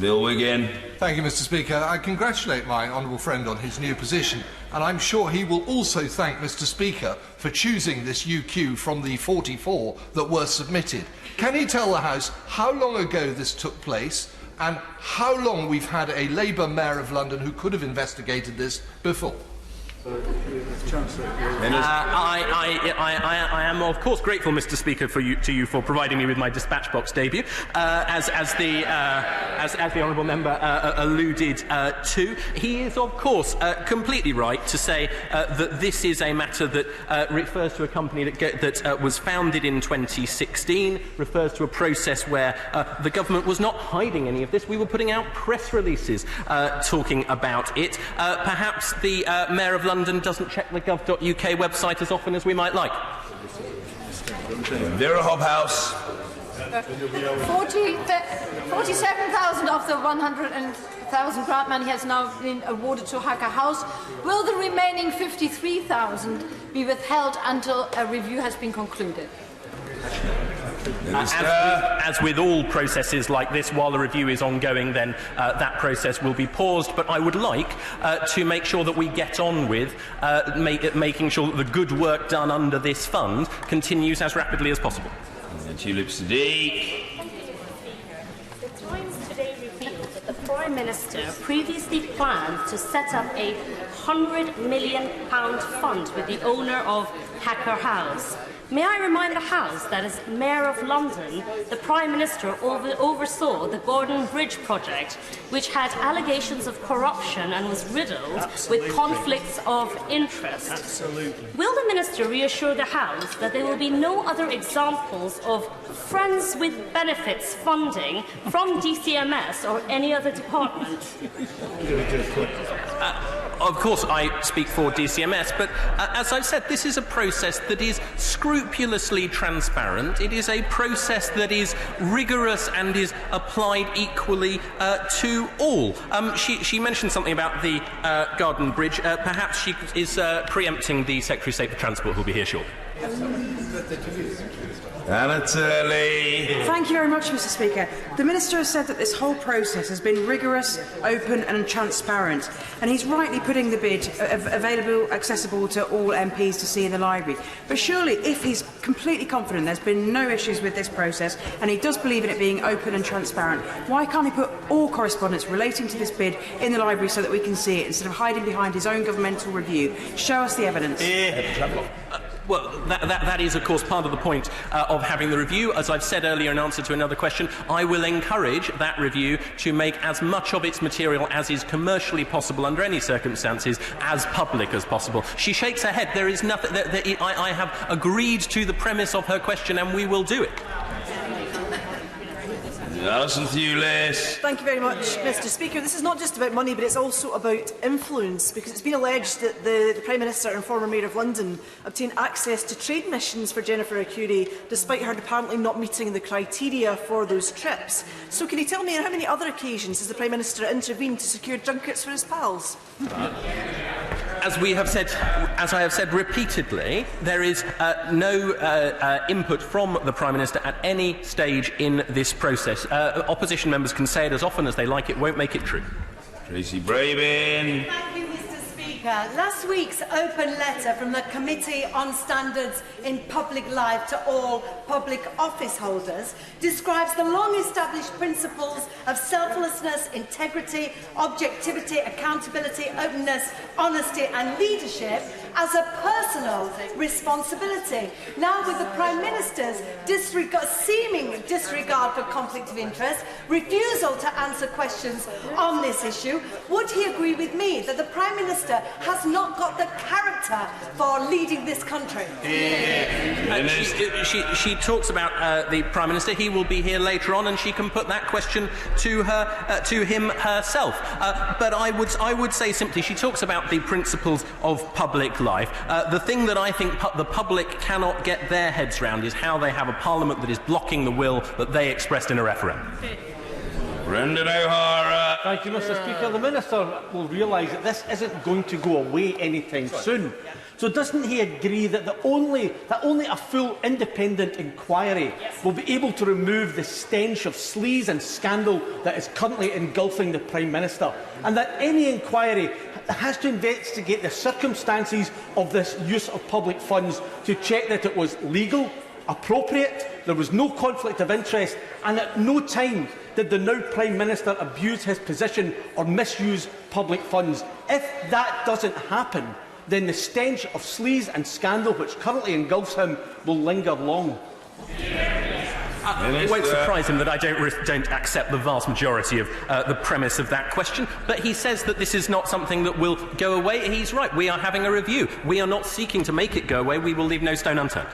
Bill Wiggin. Thank you, Mr. Speaker. I congratulate my honourable friend on his new position, and I'm sure he will also thank Mr. Speaker for choosing this UQ from the 44 that were submitted. Can he tell the House how long ago this took place and how long we've had a Labour Mayor of London who could have investigated this before? I am, of course, grateful, Mr. Speaker, to you for providing me with my dispatch box debut, as the honourable member alluded to. He is, of course, completely right to say that this is a matter that refers to a company that was founded in 2016, refers to a process where the government was not hiding any of this. We were putting out press releases talking about it. Perhaps the Mayor of London doesn't check the gov.uk website as often as we might like. Vera Hobhouse. 47,000 of the 100,000 grant money has now been awarded to Hacker House. Will the remaining 53,000 be withheld until a review has been concluded? As with all processes like this, while the review is ongoing, then that process will be paused. But I would like to make sure that we get on with making sure that the good work done under this fund continues as rapidly as possible. Tulip Sadiq. The Times today revealed that the Prime Minister previously planned to set up a £100 million fund with the owner of Hacker House. May I remind the House that as Mayor of London, the Prime Minister oversaw the Gordon Bridge project, which had allegations of corruption and was riddled with conflicts of interest. Absolutely. Will the Minister reassure the House that there will be no other examples of Friends with Benefits funding from DCMS or any other department? Of course, I speak for DCMS, but as I've said, this is a process that is scrupulously transparent. It is a process that is rigorous and is applied equally to all. She mentioned something about the Garden Bridge. Perhaps she is preempting the Secretary of State for Transport, who will be here shortly. Anna Turley. Thank you very much, Mr. Speaker. The Minister has said that this whole process has been rigorous, open and transparent, and he's rightly putting the bid accessible to all MPs to see in the library. But surely, if he's completely confident there's been no issues with this process and he does believe in it being open and transparent, why can't he put all correspondence relating to this bid in the library so that we can see it instead of hiding behind his own governmental review? Show us the evidence. Well, that is, of course, part of the point of having the review. As I've said earlier in answer to another question, I will encourage that review to make as much of its material as is commercially possible under any circumstances as public as possible. She shakes her head. There is nothing. I have agreed to the premise of her question, and we will do it. Alison Thewlis. Thank you very much, Mr. Speaker. This is not just about money, but it's also about influence, because it's been alleged that the Prime Minister and former Mayor of London obtained access to trade missions for Jennifer Arcuri, despite her apparently not meeting the criteria for those trips. So can you tell me on how many other occasions has the Prime Minister intervened to secure junkets for his pals? As I have said repeatedly, there is no input from the Prime Minister at any stage in this process. Opposition members can say it as often as they like, it won't make it true. Tracy Brabin. Thank you, Mr. Speaker. Last week's open letter from the Committee on Standards in Public Life to all public office holders describes the long-established principles of selflessness, integrity, objectivity, accountability, openness, honesty and leadership as a personal responsibility. Now, with the Prime Minister's seeming disregard for conflict of interest, refusal to answer questions on this issue, would he agree with me that the Prime Minister has not got the character for leading this country? She talks about the Prime Minister. He will be here later on, and she can put that question to him herself. But I would say simply, she talks about the principles of public life. The thing that I think the public cannot get their heads round is how they have a Parliament that is blocking the will that they expressed in a referendum. Brendan O'Hara. Thank you, Mr. Speaker. The Minister will realise that this isn't going to go away anytime soon. So doesn't he agree that only a full independent inquiry will be able to remove the stench of sleaze and scandal that is currently engulfing the Prime Minister, and that any inquiry has to investigate the circumstances of this use of public funds to check that it was legal, appropriate, there was no conflict of interest, and at no time did the now Prime Minister abuse his position or misuse public funds? If that doesn't happen, then the stench of sleaze and scandal which currently engulfs him will linger long. It won't surprise him that I don't accept the vast majority of the premise of that question, but he says that this is not something that will go away. He's right. We are having a review. We are not seeking to make it go away. We will leave no stone unturned.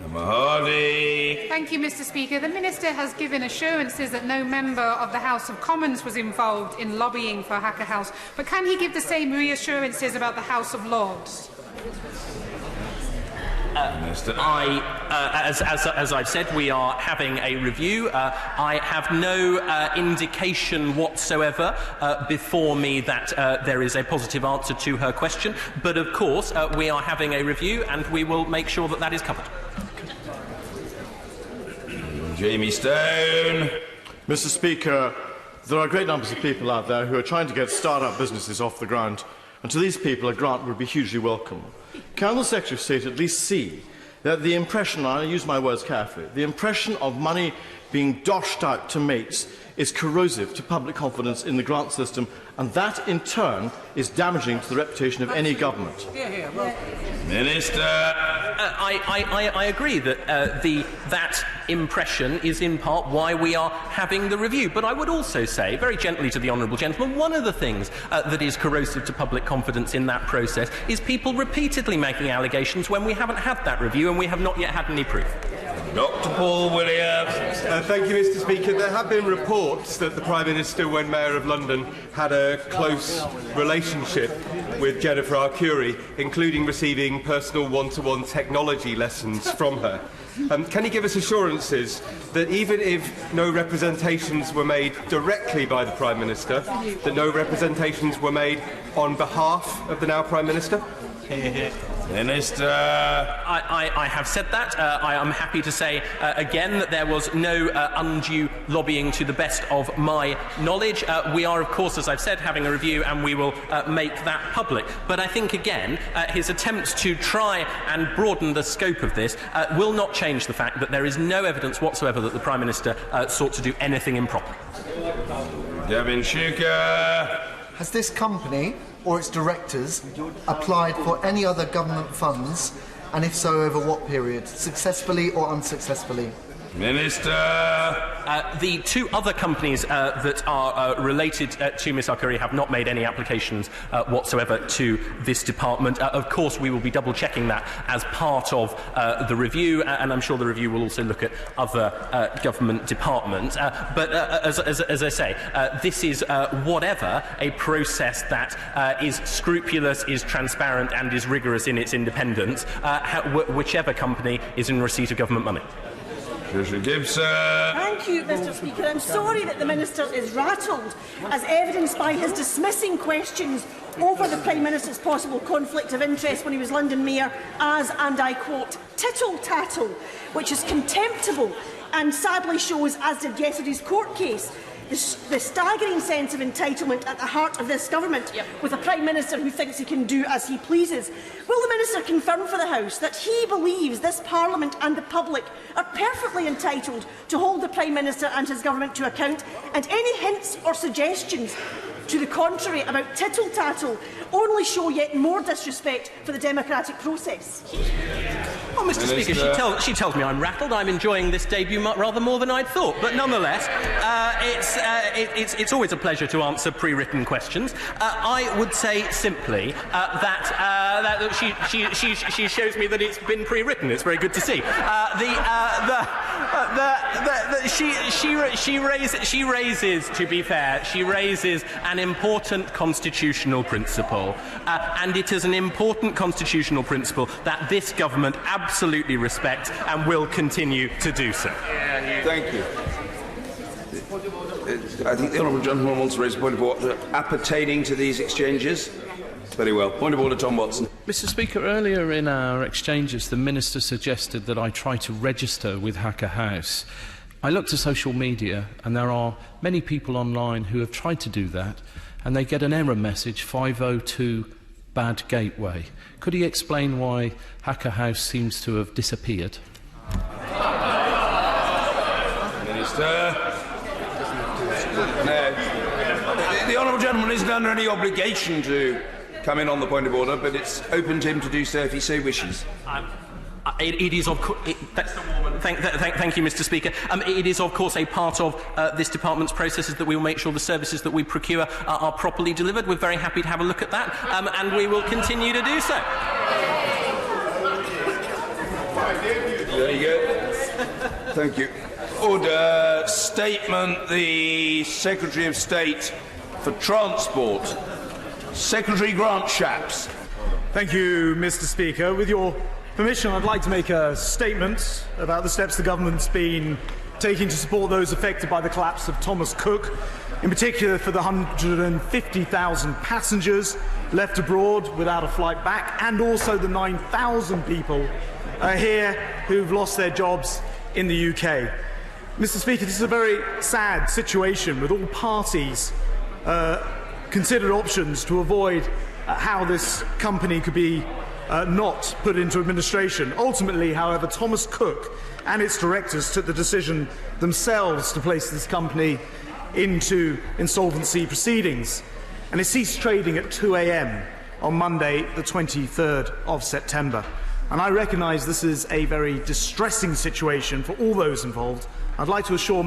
Mahadi. Thank you, Mr. Speaker. The Minister has given assurances that no member of the House of Commons was involved in lobbying for Hacker House. But can he give the same reassurances about the House of Lords? As I've said, we are having a review. I have no indication whatsoever before me that there is a positive answer to her question. But of course, we are having a review, and we will make sure that that is covered. Jamie Stone. Mr. Speaker, there are great numbers of people out there who are trying to get start-up businesses off the ground, and to these people a grant would be hugely welcome. Can the Secretary of State at least see that the impression, and I use my words carefully, the impression of money being doshed out to mates is corrosive to public confidence in the grant system, and that in turn is damaging to the reputation of any government? Minister. I agree that that impression is in part why we are having the review. But I would also say, very gently to the honourable gentleman, one of the things that is corrosive to public confidence in that process is people repeatedly making allegations when we haven't had that review and we have not yet had any proof. Dr. Paul Williams. Thank you, Mr. Speaker. There have been reports that the Prime Minister, when Mayor of London, had a close relationship with Jennifer Arcuri, including receiving personal one-to-one technology lessons from her. Can he give us assurances that even if no representations were made directly by the Prime Minister, that no representations were made on behalf of the now Prime Minister? Minister. I have said that. I am happy to say again that there was no undue lobbying to the best of my knowledge. We are, of course, as I've said, having a review, and we will make that public. But I think, again, his attempts to try and broaden the scope of this will not change the fact that there is no evidence whatsoever that the Prime Minister sought to do anything improper. Devin Shuker. Has this company or its directors applied for any other government funds, and if so, over what period, successfully or unsuccessfully? Minister. The two other companies that are related to Ms Arcuri have not made any applications whatsoever to this department. Of course, we will be double-checking that as part of the review, and I'm sure the review will also look at other government departments. But as I say, this is whatever a process that is scrupulous, is transparent, and is rigorous in its independence, whichever company is in receipt of government money. Gibson. Thank you, Mr. Speaker. I'm sorry that the Minister is rattled, as evidenced by his dismissing questions over the Prime Minister's possible conflict of interest when he was London Mayor as, and I quote, tittle-tattle, which is contemptible and sadly shows, as did yesterday's court case, the staggering sense of entitlement at the heart of this government, with a Prime Minister who thinks he can do as he pleases. Will the Minister confirm for the House that he believes this Parliament and the public are perfectly entitled to hold the Prime Minister and his government to account, and any hints or suggestions to the contrary about tittle-tattle only show yet more disrespect for the democratic process? Well, Mr. Speaker, she tells me I'm rattled. I'm enjoying this debut rather more than I'd thought. But nonetheless, it's always a pleasure to answer pre-written questions. I would say simply that she shows me that it's been pre-written. It's very good to see. She raises, to be fair, she raises an important constitutional principle, and it is an important constitutional principle that this government absolutely respects and will continue to do so. Thank you. I think the honourable gentleman wants to raise a point of order appertaining to these exchanges. Very well. Point of order, Tom Watson. Mr. Speaker, earlier in our exchanges, the Minister suggested that I try to register with Hacker House. I looked at social media, and there are many people online who have tried to do that, and they get an error message, 502 bad gateway. Could he explain why Hacker House seems to have disappeared? Minister. No. The honourable gentleman isn't under any obligation to come in on the point of order, but it's open to him to do so if he so wishes. It is of course. Thank you, Mr. Speaker. It is, of course, a part of this department's processes that we will make sure the services that we procure are properly delivered. We're very happy to have a look at that, and we will continue to do so. There you go. Thank you. Order. Statement. The Secretary of State for Transport, Secretary Grant Shapps. Thank you, Mr. Speaker. With your permission, I'd like to make a statement about the steps the government's been taking to support those affected by the collapse of Thomas Cook, in particular for the 150,000 passengers left abroad without a flight back, and also the 9,000 people here who've lost their jobs in the UK. Mr. Speaker, this is a very sad situation, with all parties considered options to avoid how this company could be not put into administration. Ultimately, however, Thomas Cook and its directors took the decision themselves to place this company into insolvency proceedings, and it ceased trading at 2 a.m. on Monday, the 23rd of September. And I recognise this is a very distressing situation for all those involved. I'd like to assure